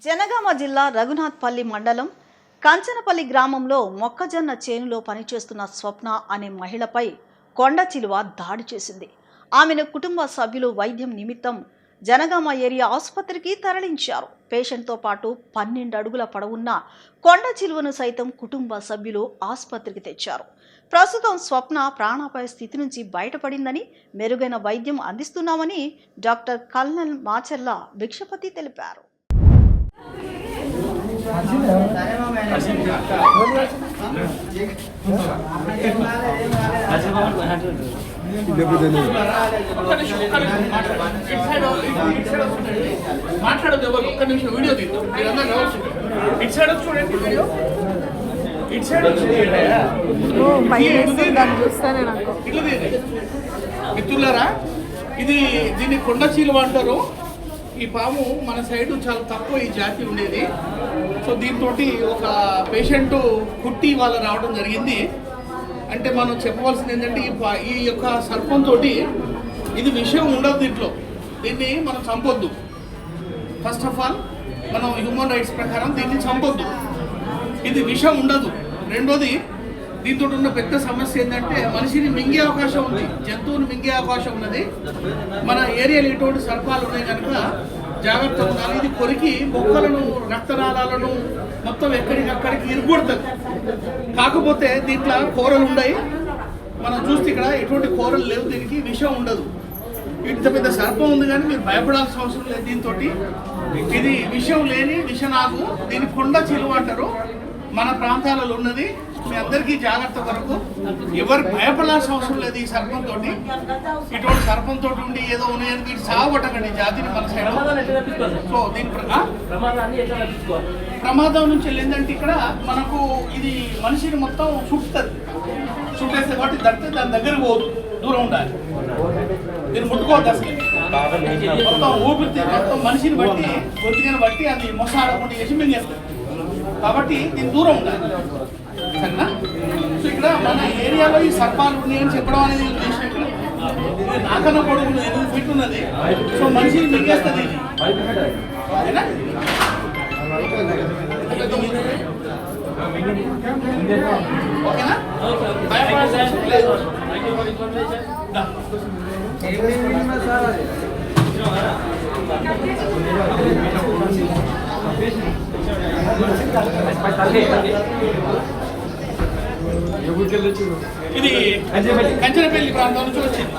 జనగామ జిల్లా రఘునాథ్పల్లి మండలం కంచనపల్లి గ్రామంలో మొక్కజొన్న చేనులో పనిచేస్తున్న స్వప్న అనే మహిళపై కొండ చిలువ దాడి చేసింది. ఆమెను కుటుంబ సభ్యులు వైద్యం నిమిత్తం జనగామ ఏరియా ఆసుపత్రికి తరలించారు. పేషెంట్తో పాటు 12 అడుగుల పొడవున్న కొండ చిలువను సైతం కుటుంబ సభ్యులు ఆసుపత్రికి తెచ్చారు. ప్రస్తుతం స్వప్న ప్రాణాపాయ స్థితి నుంచి బయటపడిందని, మెరుగైన వైద్యం అందిస్తున్నామని డాక్టర్ కల్నల్ మాచెర్ల భిక్షపతి తెలిపారు. మిత్రులారా, దీన్ని కొండ చీలువ అంటారు. ఈ పాము మన సైడ్ చాలా తక్కువ ఈ జాతి ఉండేది. సో దీంతో ఒక పేషెంట్ కుట్టి వాళ్ళ రావడం జరిగింది. అంటే మనం చెప్పవలసింది ఏంటంటే ఈ యొక్క సర్పంతో ఇది విషయం ఉండదు. దీన్ని మనం చంపొద్దు. ఫస్ట్ ఆఫ్ ఆల్ మనం హ్యూమన్ రైట్స్ ప్రకారం దీన్ని చంపొద్దు. ఇది విషం ఉండదు. రెండోది, దీంతో ఉన్న పెద్ద సమస్య ఏంటంటే మనిషిని మింగే అవకాశం ఉంది, జంతువుని మింగే అవకాశం ఉన్నది. మన ఏరియాలో ఇటువంటి సర్పాలు ఉన్నాయి కనుక జాగ్రత్త ఉండాలి. ఇది కొరికి బొక్కలను, రక్తనాళాలను మొత్తం ఎక్కడికక్కడికి ఇరుగొడుతుంది. కాకపోతే దీంట్లో కూరలు ఉన్నాయి. మనం చూస్తే ఇక్కడ ఎటువంటి కూరలు లేవు. దీనికి విషం ఉండదు. ఇంత పెద్ద సర్పం ఉంది కానీ మీరు భయపడాల్సిన అవసరం లేదు. దీంతో ఇది విషం లేని విషనాగు. దీన్ని కొండ చిలువ అంటారు. మన ప్రాంతాలలో ఉన్నది. మీ అందరికీ జాగ్రత్త వరకు ఎవరు భయపడాల్సిన అవసరం లేదు. ఈ సర్పంతో, ఇటువంటి సర్పంతో ఉండి ఏదో ఉన్నాయని వీటి సాగొట్టకండి జాతిని మన సైడ్. సో దీని ప్రమాదం నుంచి ఏంటంటే ఇక్కడ మనకు ఇది మనిషిని మొత్తం చుట్టేస్తే కాబట్టి దాని దగ్గర పోదు, దూరం ఉండాలి. దీన్ని ముట్టుకోవద్దు అసలు. మొత్తం ఊపిరి మొత్తం మనిషిని బట్టి, గొంతుని బట్టి అది మొసాడకుండా చేసి మింగేస్తుంది. కాబట్టి దీని దూరం ఉండాలి. సరేనా? సో ఇక్కడ మన ఏరియాలో ఈ సర్పాలు ఉన్నాయని చెప్పడం అనేది ఉద్దేశం. ఇది నాకన్నా పొడుగు 8 ఫీట్ ఉన్నది. సో మనిషిని మింగేస్తుంది. ఓకేనా? ఓకేనా? లేదు. ఇది కంచనపల్లి ప్రాంతం నుంచి వచ్చింది.